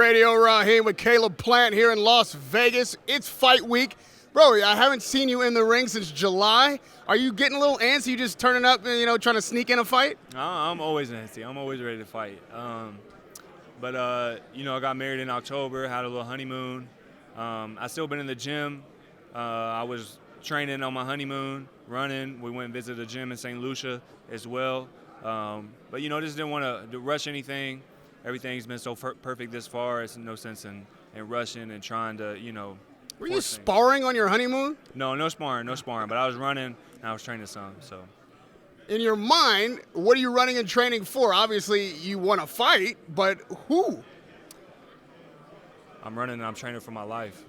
Radio. Rahim with Caleb Plant here in Las Vegas. It's fight week. Bro, I haven't seen you in the ring since July. Are you getting a little antsy? You just turning up and, trying to sneak in a fight? I'm always antsy. I'm always ready to fight. But I got married in October, had a little honeymoon. I still been in the gym. I was training on my honeymoon, running. We went and visited a gym in St. Lucia as well. But just didn't want to rush anything. Everything's been so perfect this far. It's no sense in rushing and trying to, Were you sparring on your honeymoon? No sparring. But I was running and I was training some. So, in your mind, what are you running and training for? Obviously, you want to fight, but who? I'm running and I'm training for my life.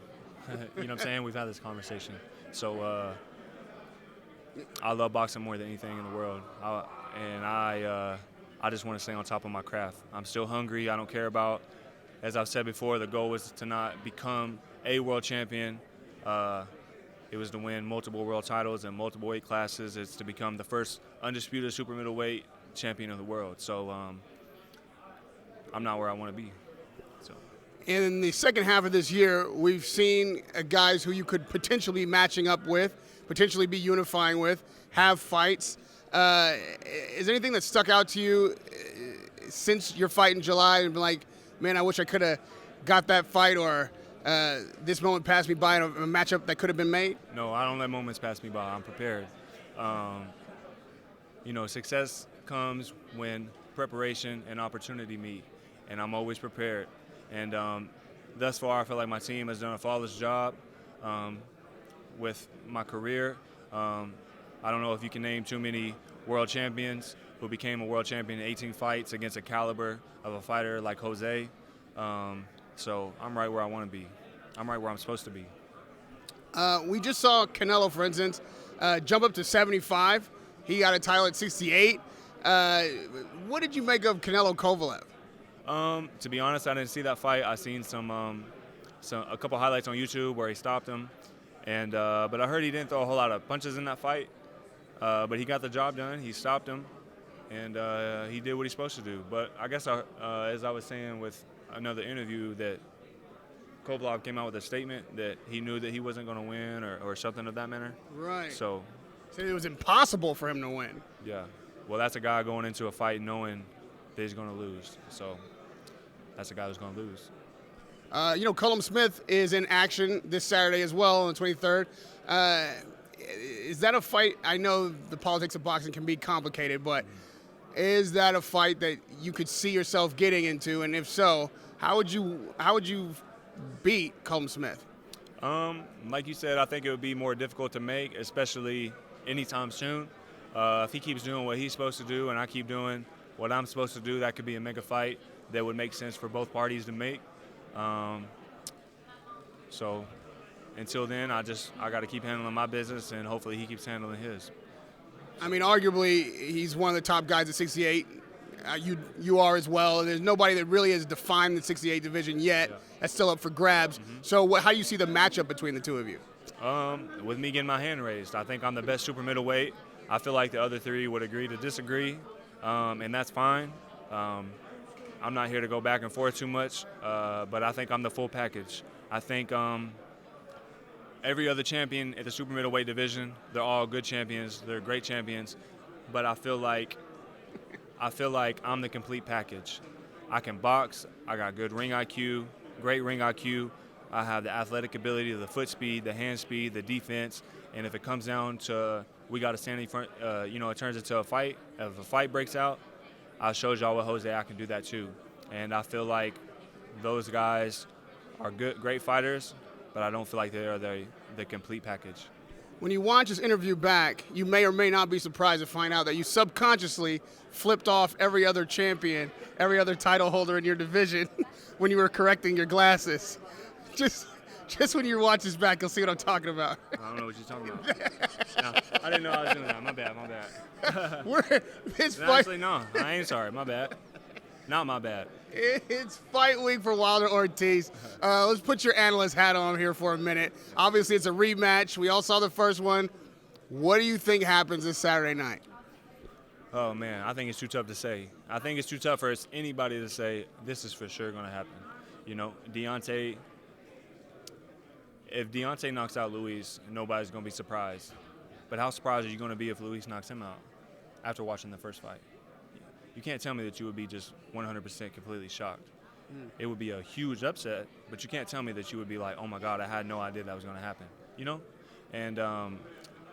You know what I'm saying? We've had this conversation. So, I love boxing more than anything in the world. I just want to stay on top of my craft. I'm still hungry. I don't care about, as I've said before, the goal was to not become a world champion. It was to win multiple world titles and multiple weight classes. It's to become the first undisputed super middleweight champion of the world. So I'm not where I want to be. So. In the second half of this year, we've seen guys who you could potentially be matching up with, potentially be unifying with, have fights. Is there anything that stuck out to you since your fight in July and been like, man, I wish I could have got that fight, or this moment passed me by in a matchup that could have been made? No, I don't let moments pass me by. I'm prepared. Success comes when preparation and opportunity meet, and I'm always prepared. And thus far, I feel like my team has done a flawless job with my career. I don't know if you can name too many world champions who became a world champion in 18 fights against a caliber of a fighter like Jose. So I'm right where I want to be. I'm right where I'm supposed to be. We just saw Canelo, for instance, jump up to 75. He got a title at 68. What did you make of Canelo Kovalev? To be honest, I didn't see that fight. I seen a couple highlights on YouTube where he stopped him, but I heard he didn't throw a whole lot of punches in that fight. But he got the job done. He stopped him, and he did what he's supposed to do. But I guess, as I was saying with another interview, that Kovalev came out with a statement that he knew that he wasn't going to win or something of that manner. Right. So it was impossible for him to win. Yeah. Well, that's a guy going into a fight knowing that he's going to lose. So that's a guy who's going to lose. Callum Smith is in action this Saturday as well on the 23rd. Is that a fight? I know the politics of boxing can be complicated, but is that a fight that you could see yourself getting into? And if so, how would you beat Callum Smith? Like you said, I think it would be more difficult to make, especially anytime soon. If he keeps doing what he's supposed to do and I keep doing what I'm supposed to do, that could be a mega fight that would make sense for both parties to make. So until then, I got to keep handling my business, and hopefully he keeps handling his. I mean, arguably, he's one of the top guys at 68. You are as well. There's nobody that really has defined the 68 division yet. Yeah. That's still up for grabs. Mm-hmm. So how do you see the matchup between the two of you? With me getting my hand raised, I think I'm the best super middleweight. I feel like the other three would agree to disagree, and that's fine. I'm not here to go back and forth too much, but I think I'm the full package. I think every other champion at the super middleweight division, they're all good champions. They're great champions, but I feel like I'm the complete package. I can box. I got good ring IQ, great ring IQ. I have the athletic ability, the foot speed, the hand speed, the defense. And if it comes down to we got to stand in front, it turns into a fight. If a fight breaks out, I showed y'all with Jose I can do that too. And I feel like those guys are great fighters, but I don't feel like they are the complete package. When you watch this interview back, you may or may not be surprised to find out that you subconsciously flipped off every other champion, every other title holder in your division when you were correcting your glasses. Just when you watch this back, you'll see what I'm talking about. I don't know what you're talking about. No, I didn't know I was doing that. My bad. Actually, no. I ain't sorry. My bad. Not my bad. It's fight week for Wilder Ortiz. Let's put your analyst hat on here for a minute. Obviously, it's a rematch. We all saw the first one. What do you think happens this Saturday night? Oh, man, I think it's too tough to say. I think it's too tough for anybody to say this is for sure going to happen. Deontay, if Deontay knocks out Luis, nobody's going to be surprised. But how surprised are you going to be if Luis knocks him out after watching the first fight? You can't tell me that you would be just 100% completely shocked. It would be a huge upset, but you can't tell me that you would be like, oh my God, I had no idea that was going to happen, And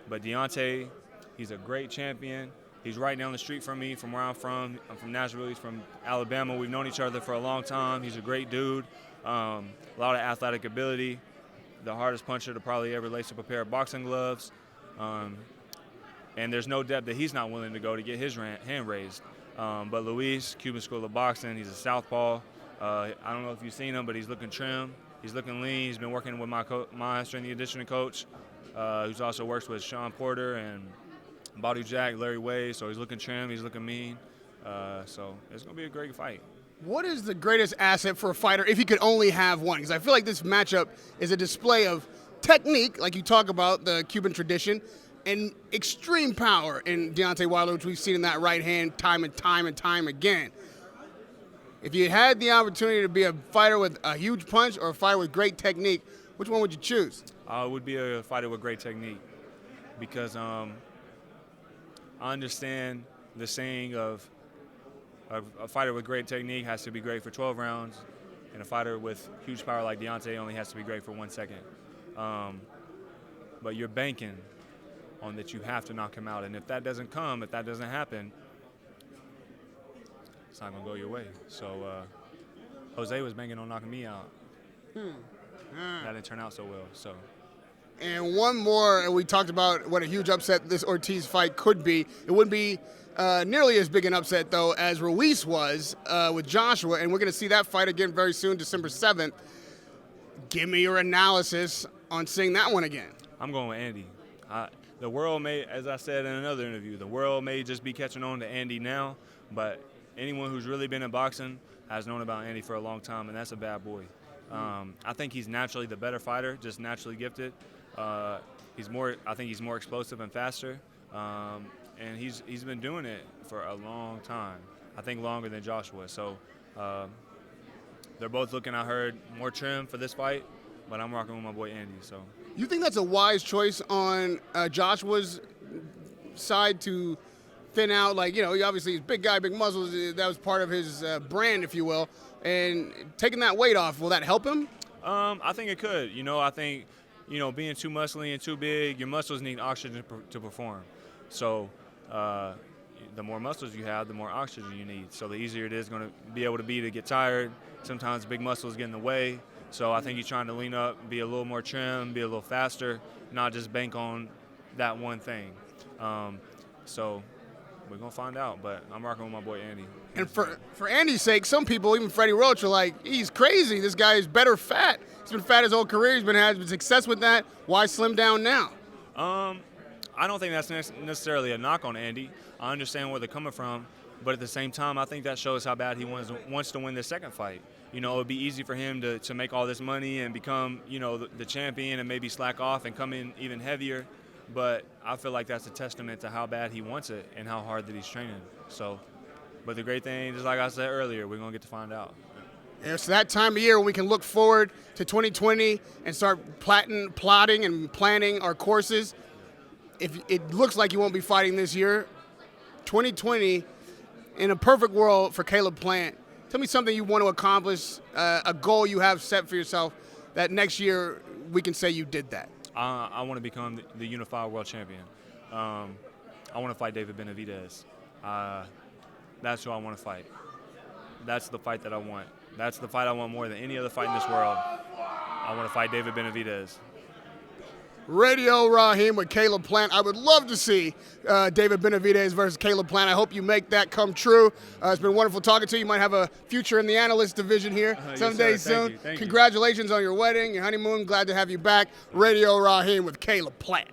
but Deontay, he's a great champion. He's right down the street from me, from where I'm from. I'm from Nashville. He's from Alabama. We've known each other for a long time. He's a great dude. A lot of athletic ability. The hardest puncher to probably ever lace up a pair of boxing gloves. And there's no depth that he's not willing to go to get his hand raised. But Luis, Cuban School of Boxing, he's a southpaw. I don't know if you've seen him, but he's looking trim. He's looking lean. He's been working with my strength and conditioning coach, who's also works with Sean Porter and Badu Jack, Larry Way. So he's looking trim. He's looking mean. So it's going to be a great fight. What is the greatest asset for a fighter if he could only have one? Because I feel like this matchup is a display of technique, like you talk about, the Cuban tradition, and extreme power in Deontay Wilder, which we've seen in that right hand time and time again. If you had the opportunity to be a fighter with a huge punch or a fighter with great technique, which one would you choose? I would be a fighter with great technique because I understand the saying of a fighter with great technique has to be great for 12 rounds, and a fighter with huge power like Deontay only has to be great for 1 second. But you're banking on that you have to knock him out, and if that doesn't happen, it's not going to go your way. So Jose was banking on knocking me out. That didn't turn out so well. So. And one more, and we talked about what a huge upset this Ortiz fight could be. It wouldn't be nearly as big an upset, though, as Ruiz was with Joshua, and we're going to see that fight again very soon, December 7th. Give me your analysis on seeing that one again. I'm going with Andy. The world may, as I said in another interview, the world may just be catching on to Andy now, but anyone who's really been in boxing has known about Andy for a long time, and that's a bad boy. I think he's naturally the better fighter, just naturally gifted. I think he's more explosive and faster, and he's been doing it for a long time. I think longer than Joshua. So they're both looking, I heard, more trim for this fight, but I'm rocking with my boy Andy. So. You think that's a wise choice on Joshua's side to thin out? Like, obviously he's a big guy, big muscles. That was part of his brand, if you will. And taking that weight off, will that help him? I think it could. I think, being too muscly and too big, your muscles need oxygen to perform. So the more muscles you have, the more oxygen you need. So the easier it is going to be able to get tired. Sometimes big muscles get in the way. So I think he's trying to lean up, be a little more trim, be a little faster, not just bank on that one thing. So we're going to find out, but I'm rocking with my boy Andy. And for Andy's sake, some people, even Freddie Roach, are like, he's crazy. This guy is better fat. He's been fat his whole career. He's had success with that. Why slim down now? I don't think that's necessarily a knock on Andy. I understand where they're coming from, but at the same time, I think that shows how bad he wants to win this second fight. It would be easy for him to make all this money and become, the champion and maybe slack off and come in even heavier. But I feel like that's a testament to how bad he wants it and how hard that he's training. So, but the great thing, just like I said earlier, we're going to get to find out. It's that time of year when we can look forward to 2020 and start plotting and planning our courses. If it looks like you won't be fighting this year, 2020, in a perfect world for Caleb Plant, tell me something you want to accomplish, a goal you have set for yourself that next year we can say you did that. I want to become the unified world champion. I want to fight David Benavidez. That's who I want to fight. That's the fight that I want. That's the fight I want more than any other fight in this world. I want to fight David Benavidez. Radio Rahim with Caleb Plant. I would love to see David Benavidez versus Caleb Plant. I hope you make that come true. It's been wonderful talking to you. You might have a future in the analyst division here someday soon. Thank you. Congratulations on your wedding, your honeymoon. Glad to have you back. Radio Rahim with Caleb Plant.